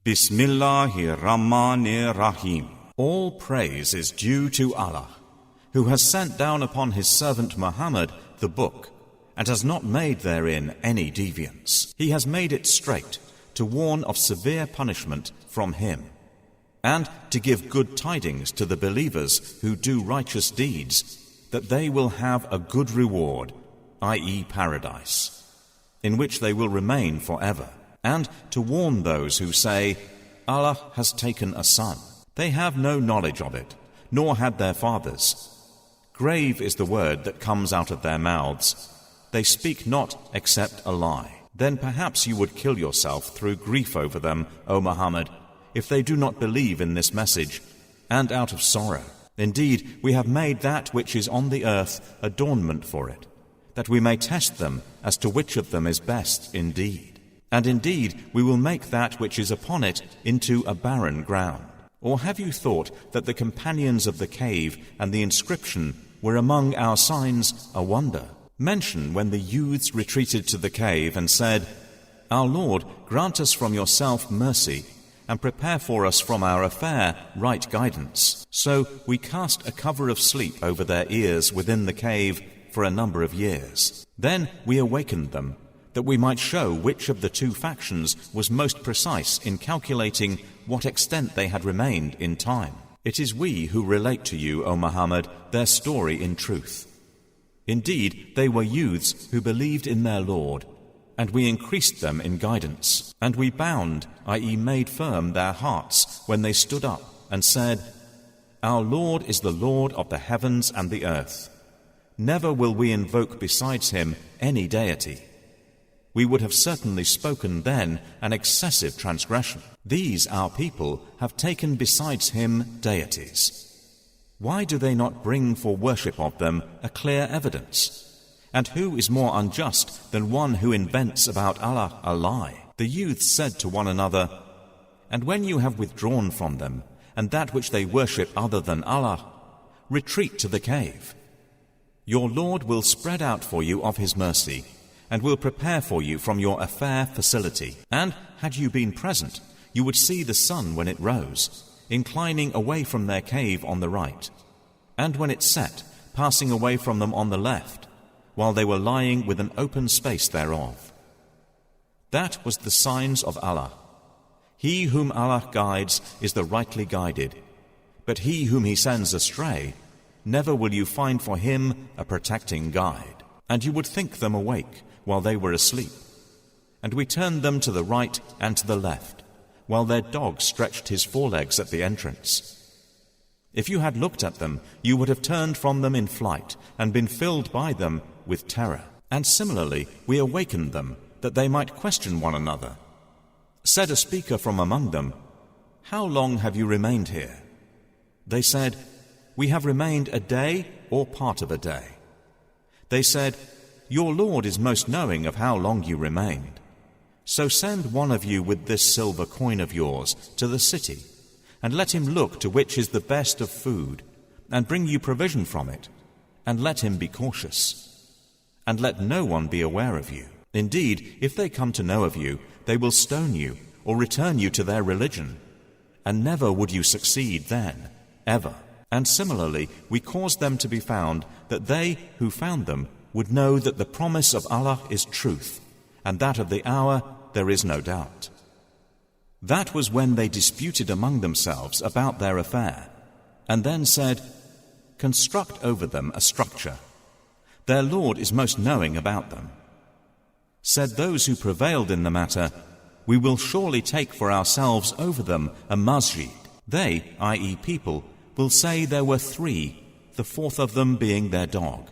Bismillahir-Rahmanir-Rahim. All praise is due to Allah, who has sent down upon his servant Muhammad the book, and has not made therein any deviance. He has made it straight, to warn of severe punishment from him, and to give good tidings to the believers who do righteous deeds, that they will have a good reward, i.e. paradise, in which they will remain forever, and to warn those who say, Allah has taken a son. They have no knowledge of it, nor had their fathers. Grave is the word that comes out of their mouths. They speak not except a lie. Then perhaps you would kill yourself through grief over them, O Muhammad, if they do not believe in this message, and out of sorrow. Indeed, we have made that which is on the earth adornment for it, that we may test them as to which of them is best indeed. And indeed, we will make that which is upon it into a barren ground. Or have you thought that the companions of the cave and the inscription were among our signs a wonder? Mention when the youths retreated to the cave and said, Our Lord, grant us from yourself mercy, and prepare for us from our affair right guidance. So we cast a cover of sleep over their ears within the cave for a number of years. Then we awakened them, that we might show which of the two factions was most precise in calculating what extent they had remained in time. It is we who relate to you, O Muhammad, their story in truth. Indeed, they were youths who believed in their Lord, and we increased them in guidance. And we bound, i.e. made firm their hearts when they stood up and said, Our Lord is the Lord of the heavens and the earth. Never will we invoke besides him any deity. We would have certainly spoken then an excessive transgression. These, our people, have taken besides him deities. Why do they not bring for worship of them a clear evidence? And who is more unjust than one who invents about Allah a lie? The youths said to one another, And when you have withdrawn from them, and that which they worship other than Allah, retreat to the cave. Your Lord will spread out for you of his mercy, and will prepare for you from your affair facility. And had you been present, you would see the sun when it rose, inclining away from their cave on the right, and when it set, passing away from them on the left, while they were lying with an open space thereof. That was the signs of Allah. He whom Allah guides is the rightly guided, but he whom he sends astray, never will you find for him a protecting guide. And you would think them awake while they were asleep, and we turned them to the right and to the left, while their dog stretched his forelegs at the entrance. If you had looked at them, you would have turned from them in flight and been filled by them with terror. And similarly, we awakened them, that they might question one another. Said a speaker from among them, How long have you remained here? They said, We have remained a day or part of a day. They said, Your Lord is most knowing of how long you remained. So send one of you with this silver coin of yours to the city, and let him look to which is the best of food, and bring you provision from it, and let him be cautious. And let no one be aware of you. Indeed, if they come to know of you, they will stone you, or return you to their religion, and never would you succeed then, ever. And similarly, we caused them to be found, that they who found them would know that the promise of Allah is truth, and that of the hour there is no doubt. That was when they disputed among themselves about their affair, and then said, Construct over them a structure. Their Lord is most knowing about them. Said those who prevailed in the matter, We will surely take for ourselves over them a masjid. They, i.e. people, will say there were 3, the 4th of them being their dog.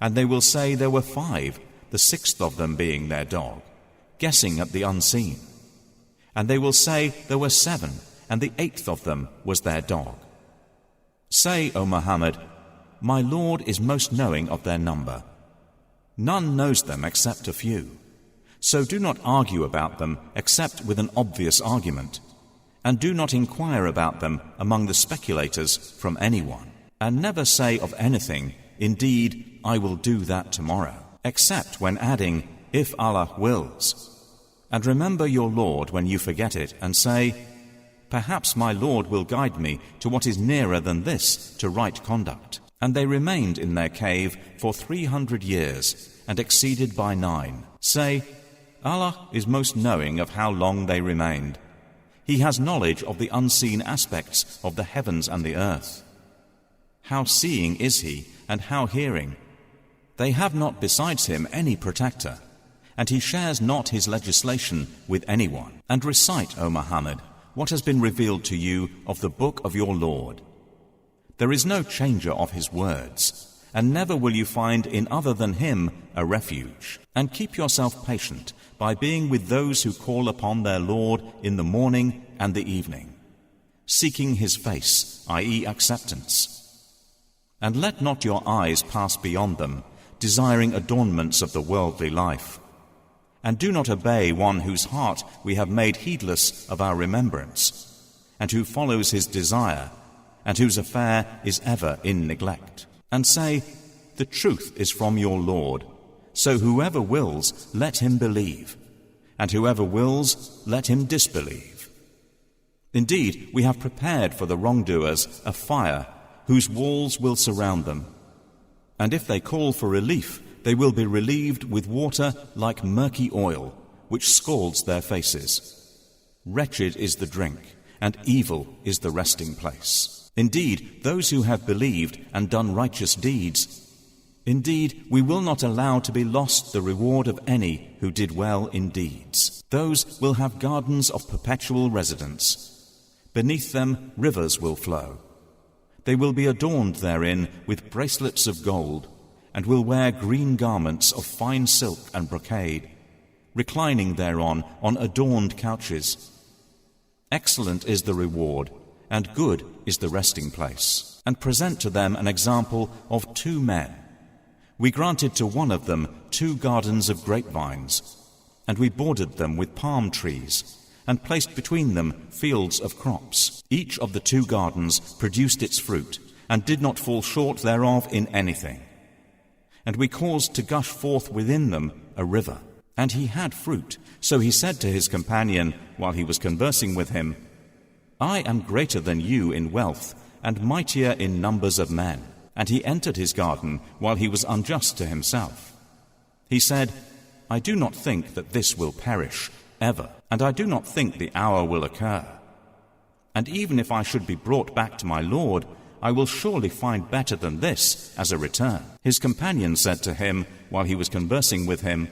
And they will say there were 5, the 6th of them being their dog, guessing at the unseen. And they will say there were 7, and the 8th of them was their dog. Say, O Muhammad, My Lord is most knowing of their number. None knows them except a few. So do not argue about them except with an obvious argument, and do not inquire about them among the speculators from anyone. And never say of anything, Indeed, I will do that tomorrow, except when adding, If Allah wills. And remember your Lord when you forget it, and say, perhaps my Lord will guide me to what is nearer than this, to right conduct. And they remained in their cave for 300 years, and exceeded by 9. Say, Allah is most knowing of how long they remained. He has knowledge of the unseen aspects of the heavens and the earth. How seeing is He, and how hearing? They have not besides Him any protector, and He shares not His legislation with anyone. And recite, O Muhammad, what has been revealed to you of the book of your Lord. There is no changer of His words, and never will you find in other than Him a refuge. And keep yourself patient by being with those who call upon their Lord in the morning and the evening, seeking His face, i.e. acceptance. And let not your eyes pass beyond them, desiring adornments of the worldly life. And do not obey one whose heart we have made heedless of our remembrance, and who follows his desire, and whose affair is ever in neglect. And say, the truth is from your Lord, so whoever wills, let him believe, and whoever wills, let him disbelieve. Indeed, we have prepared for the wrongdoers a fire whose walls will surround them. And if they call for relief, they will be relieved with water like murky oil, which scalds their faces. Wretched is the drink, and evil is the resting place. Indeed, those who have believed and done righteous deeds, indeed, we will not allow to be lost the reward of any who did well in deeds. Those will have gardens of perpetual residence. Beneath them rivers will flow. They will be adorned therein with bracelets of gold, and will wear green garments of fine silk and brocade, reclining thereon on adorned couches. Excellent is the reward, and good is the resting place. And present to them an example of 2 men. We granted to one of them 2 gardens of grapevines, and we bordered them with palm trees, and placed between them fields of crops. Each of the 2 gardens produced its fruit, and did not fall short thereof in anything. And we caused to gush forth within them a river. And he had fruit, so he said to his companion, while he was conversing with him, I am greater than you in wealth, and mightier in numbers of men. And he entered his garden while he was unjust to himself. He said, I do not think that this will perish, ever, and I do not think the hour will occur. And even if I should be brought back to my Lord, I will surely find better than this as a return. His companion said to him, while he was conversing with him,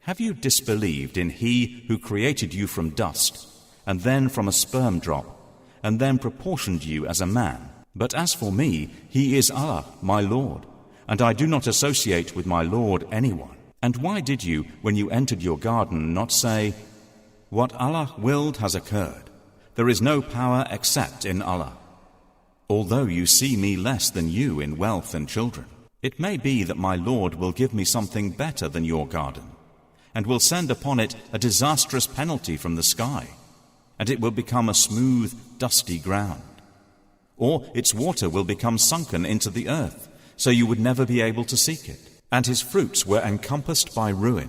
Have you disbelieved in He who created you from dust, and then from a sperm drop, and then proportioned you as a man? But as for me, He is Allah, my Lord, and I do not associate with my Lord anyone. And why did you, when you entered your garden, not say, What Allah willed has occurred. There is no power except in Allah. Although you see me less than you in wealth and children, it may be that my Lord will give me something better than your garden, and will send upon it a disastrous penalty from the sky, and it will become a smooth, dusty ground. Or its water will become sunken into the earth, so you would never be able to seek it. And his fruits were encompassed by ruin.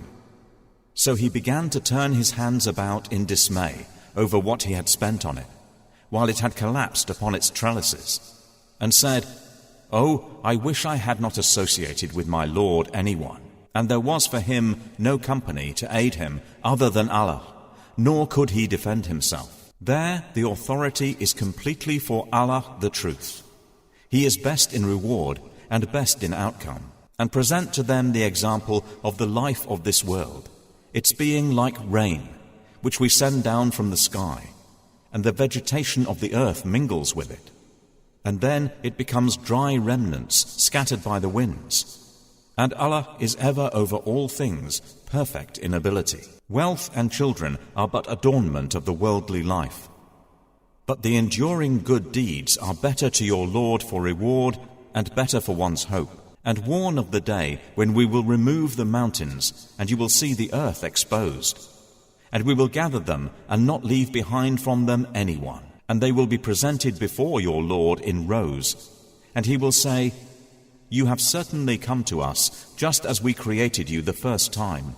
So he began to turn his hands about in dismay over what he had spent on it, while it had collapsed upon its trellises, and said, Oh, I wish I had not associated with my Lord anyone. And there was for him no company to aid him other than Allah, nor could he defend himself. There the authority is completely for Allah the truth. He is best in reward and best in outcome. And present to them the example of the life of this world, its being like rain, which we send down from the sky, and the vegetation of the earth mingles with it. And then it becomes dry remnants scattered by the winds. And Allah is ever over all things perfect in ability. Wealth and children are but adornment of the worldly life. But the enduring good deeds are better to your Lord for reward and better for one's hope. And warn of the day when we will remove the mountains, and you will see the earth exposed. And we will gather them and not leave behind from them anyone. And they will be presented before your Lord in rows. And he will say, You have certainly come to us just as we created you the first time.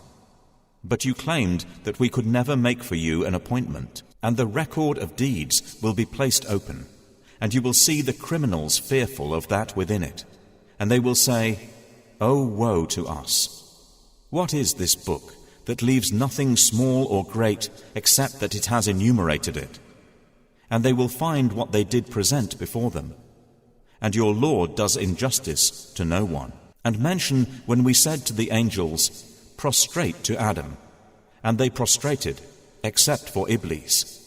But you claimed that we could never make for you an appointment, and the record of deeds will be placed open, and you will see the criminals fearful of that within it, and they will say, "Oh, woe to us! What is this book that leaves nothing small or great except that it has enumerated it?" And they will find what they did present before them. And your Lord does injustice to no one. And mention when we said to the angels, "Prostrate to Adam," and they prostrated, except for Iblis.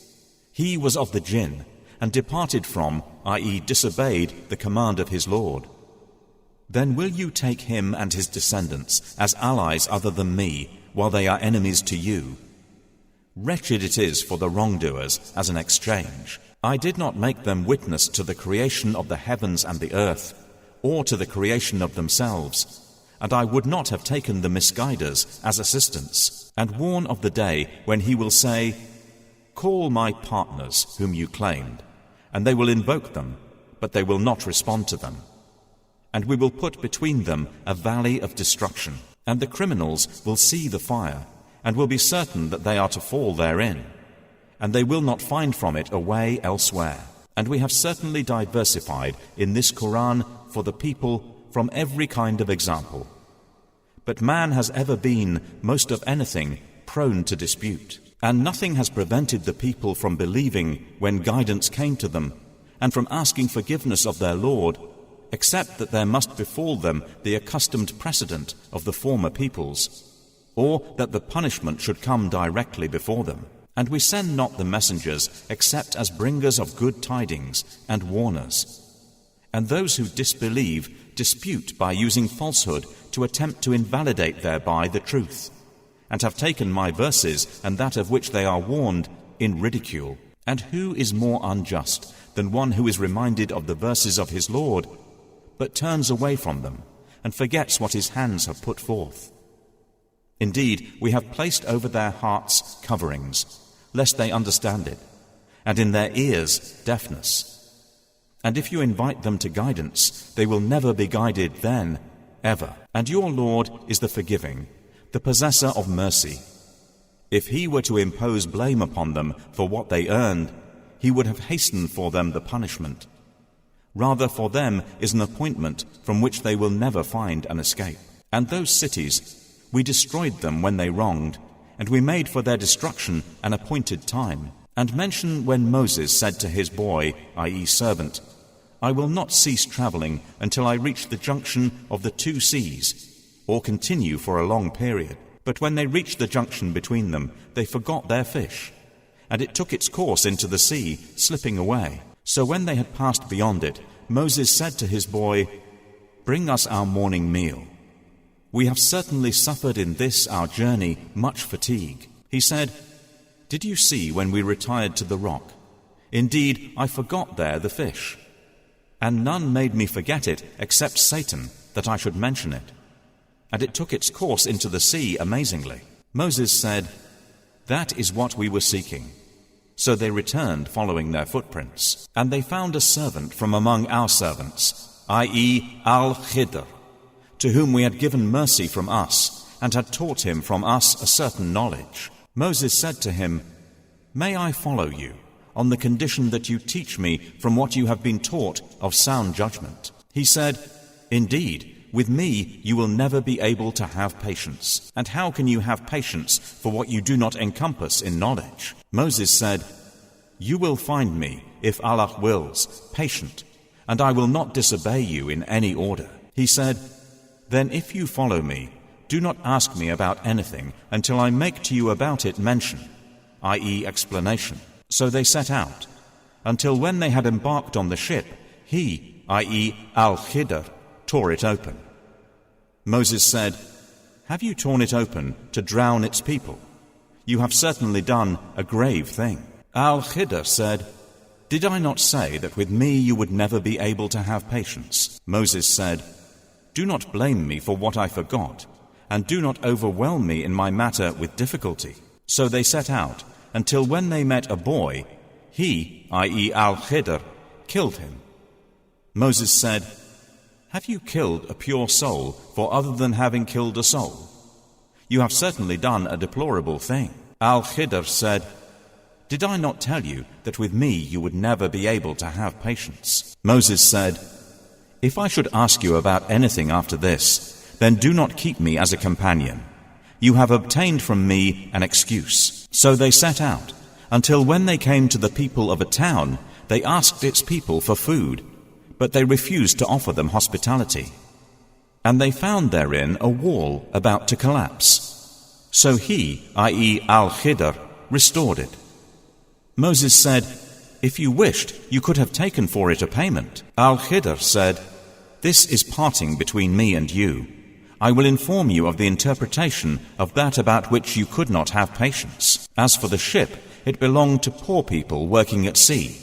He was of the jinn, and departed from, i.e. disobeyed, the command of his Lord. Then will you take him and his descendants as allies other than me, while they are enemies to you? Wretched it is for the wrongdoers as an exchange. I did not make them witness to the creation of the heavens and the earth, or to the creation of themselves, and I would not have taken the misguiders as assistants, and warn of the day when he will say, "Call my partners whom you claimed," and they will invoke them, but they will not respond to them. And we will put between them a valley of destruction, and the criminals will see the fire, and will be certain that they are to fall therein, and they will not find from it a way elsewhere. And we have certainly diversified in this Quran for the people from every kind of example. But man has ever been, most of anything, prone to dispute, and nothing has prevented the people from believing when guidance came to them, and from asking forgiveness of their Lord, except that there must befall them the accustomed precedent of the former peoples, or that the punishment should come directly before them. And we send not the messengers except as bringers of good tidings and warners. And those who disbelieve dispute by using falsehood to attempt to invalidate thereby the truth, and have taken my verses and that of which they are warned in ridicule. And who is more unjust than one who is reminded of the verses of his Lord, but turns away from them and forgets what his hands have put forth? Indeed, we have placed over their hearts coverings, lest they understand it, and in their ears deafness. And if you invite them to guidance, they will never be guided then, ever. And your Lord is the forgiving, the possessor of mercy. If he were to impose blame upon them for what they earned, he would have hastened for them the punishment. Rather, for them is an appointment from which they will never find an escape. And those cities, we destroyed them when they wronged, and we made for their destruction an appointed time. And mention when Moses said to his boy, i.e. servant, "I will not cease traveling until I reach the junction of the two seas, or continue for a long period." But when they reached the junction between them, they forgot their fish, and it took its course into the sea, slipping away. So when they had passed beyond it, Moses said to his boy, "Bring us our morning meal. We have certainly suffered in this our journey much fatigue." He said, "Did you see when we retired to the rock? Indeed, I forgot there the fish. And none made me forget it except Satan, that I should mention it. And it took its course into the sea amazingly." Moses said, "That is what we were seeking." So they returned following their footprints. And they found a servant from among our servants, i.e. Al-Khidr, to whom we had given mercy from us, and had taught him from us a certain knowledge. Moses said to him, "May I follow you, on the condition that you teach me from what you have been taught of sound judgment?" He said, "Indeed, with me you will never be able to have patience. And how can you have patience for what you do not encompass in knowledge?" Moses said, "You will find me, if Allah wills, patient, and I will not disobey you in any order." He said, "Then if you follow me, do not ask me about anything until I make to you about it mention, i.e. explanation." So they set out, until when they had embarked on the ship, he, i.e. Al-Khidr, tore it open. Moses said, "Have you torn it open to drown its people? You have certainly done a grave thing." Al-Khidr said, "Did I not say that with me you would never be able to have patience?" Moses said, "Do not blame me for what I forgot, and do not overwhelm me in my matter with difficulty." So they set out, until when they met a boy, he, i.e. Al-Khidr, killed him. Moses said, "Have you killed a pure soul for other than having killed a soul? You have certainly done a deplorable thing. Al-Khidr said, Did I not tell you that with me you would never be able to have patience? Moses said, If I should ask you about anything after this, then do not keep me as a companion. You have obtained from me an excuse. So they set out, until when they came to the people of a town, they asked its people for food, but they refused to offer them hospitality. And they found therein a wall about to collapse. So he, i.e. Al-Khidr, restored it. Moses said, If you wished, you could have taken for it a payment. Al-Khidr said, This is parting between me and you. I will inform you of the interpretation of that about which you could not have patience. As for the ship, it belonged to poor people working at sea.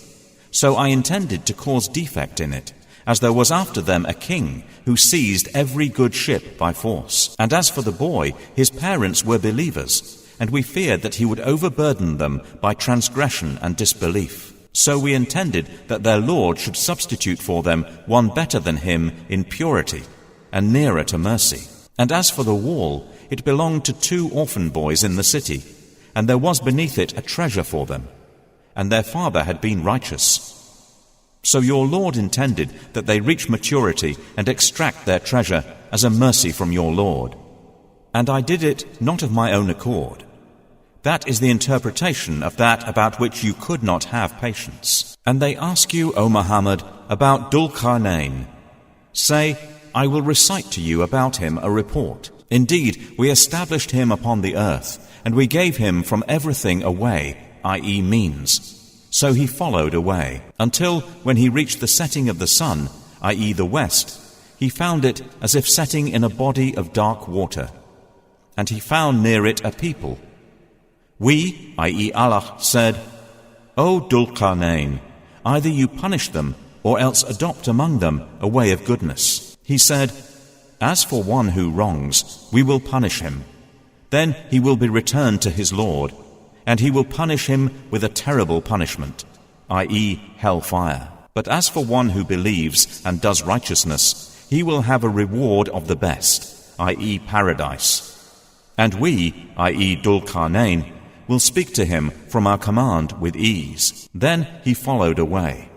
So I intended to cause defect in it, as there was after them a king who seized every good ship by force. And as for the boy, his parents were believers, and we feared that he would overburden them by transgression and disbelief. So we intended that their Lord should substitute for them one better than him in purity and nearer to mercy. And as for the wall, it belonged to 2 orphan boys in the city, and there was beneath it a treasure for them, and their father had been righteous. So your Lord intended that they reach maturity and extract their treasure as a mercy from your Lord. And I did it not of my own accord. That is the interpretation of that about which you could not have patience. And they ask you, O Muhammad, about Dhul-Qarnayn. Say, I will recite to you about him a report. Indeed, we established him upon the earth, and we gave him from everything a way, i.e. means. So he followed a way, until when he reached the setting of the sun, i.e. the west, he found it as if setting in a body of dark water. And he found near it a people. We, i.e. Allah, said, O Dhul-Qarnayn, either you punish them, or else adopt among them a way of goodness. He said, As for one who wrongs, we will punish him. Then he will be returned to his Lord, and he will punish him with a terrible punishment, i.e. hellfire. But as for one who believes and does righteousness, he will have a reward of the best, i.e. paradise. And we, i.e. Dhul-Qarnayn, will speak to him from our command with ease. Then he followed away,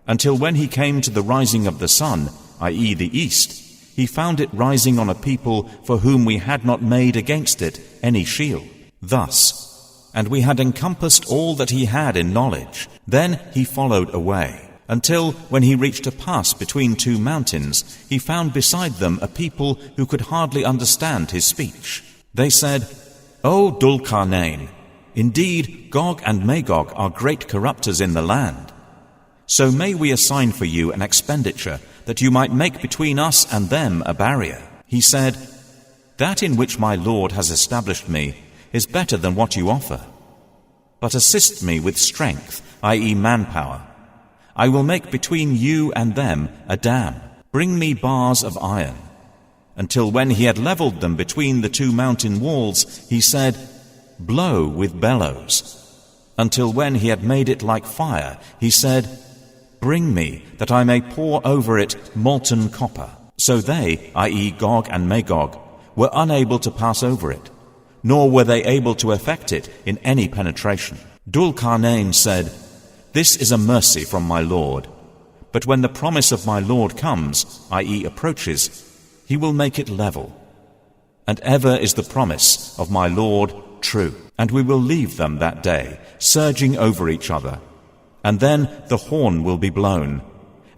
until when he came to the rising of the sun, i.e. the east, he found it rising on a people for whom we had not made against it any shield. Thus, and we had encompassed all that he had in knowledge. Then he followed away, until when he reached a pass between 2 mountains, he found beside them a people who could hardly understand his speech. They said, O Dhul-Qarnayn, indeed Gog and Magog are great corrupters in the land. So may we assign for you an expenditure that you might make between us and them a barrier. He said, That in which my Lord has established me is better than what you offer. But assist me with strength, i.e. manpower. I will make between you and them a dam. Bring me bars of iron. Until when he had leveled them between the 2 mountain walls, he said, Blow with bellows. Until when he had made it like fire, he said, Bring me, that I may pour over it molten copper. So they, i.e. Gog and Magog, were unable to pass over it, nor were they able to effect it in any penetration. Dhul-Qarnayn said, This is a mercy from my Lord. But when the promise of my Lord comes, i.e. approaches, he will make it level. And ever is the promise of my Lord true. And we will leave them that day, surging over each other. And then the horn will be blown,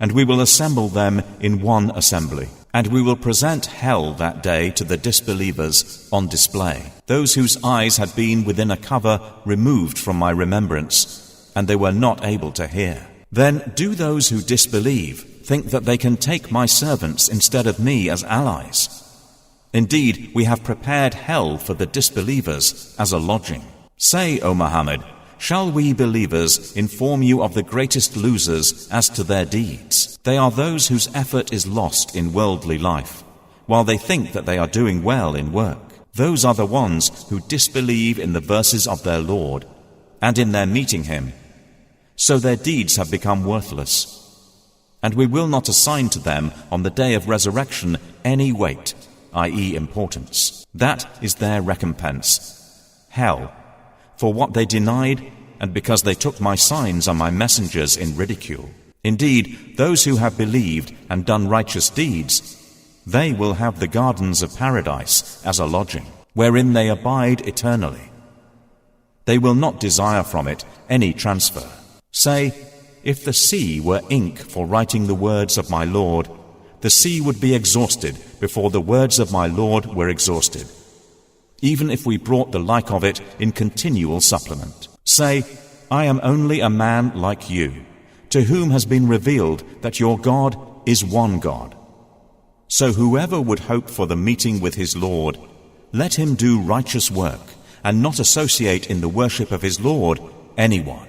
and we will assemble them in one assembly. And we will present hell that day to the disbelievers on display, those whose eyes had been within a cover removed from my remembrance, and they were not able to hear. Then do those who disbelieve think that they can take my servants instead of me as allies? Indeed, we have prepared hell for the disbelievers as a lodging. Say, O Muhammad, shall we believers inform you of the greatest losers as to their deeds? They are those whose effort is lost in worldly life, while they think that they are doing well in work. Those are the ones who disbelieve in the verses of their Lord, and in their meeting him. So their deeds have become worthless. And we will not assign to them on the day of resurrection any weight, i.e. importance. That is their recompense. Hell, for what they denied, and because they took my signs and my messengers in ridicule. Indeed, those who have believed and done righteous deeds, they will have the gardens of paradise as a lodging, wherein they abide eternally. They will not desire from it any transfer. Say, if the sea were ink for writing the words of my Lord, the sea would be exhausted before the words of my Lord were exhausted, even if we brought the like of it in continual supplement. Say, I am only a man like you, to whom has been revealed that your God is one God. So whoever would hope for the meeting with his Lord, let him do righteous work, and not associate in the worship of his Lord anyone.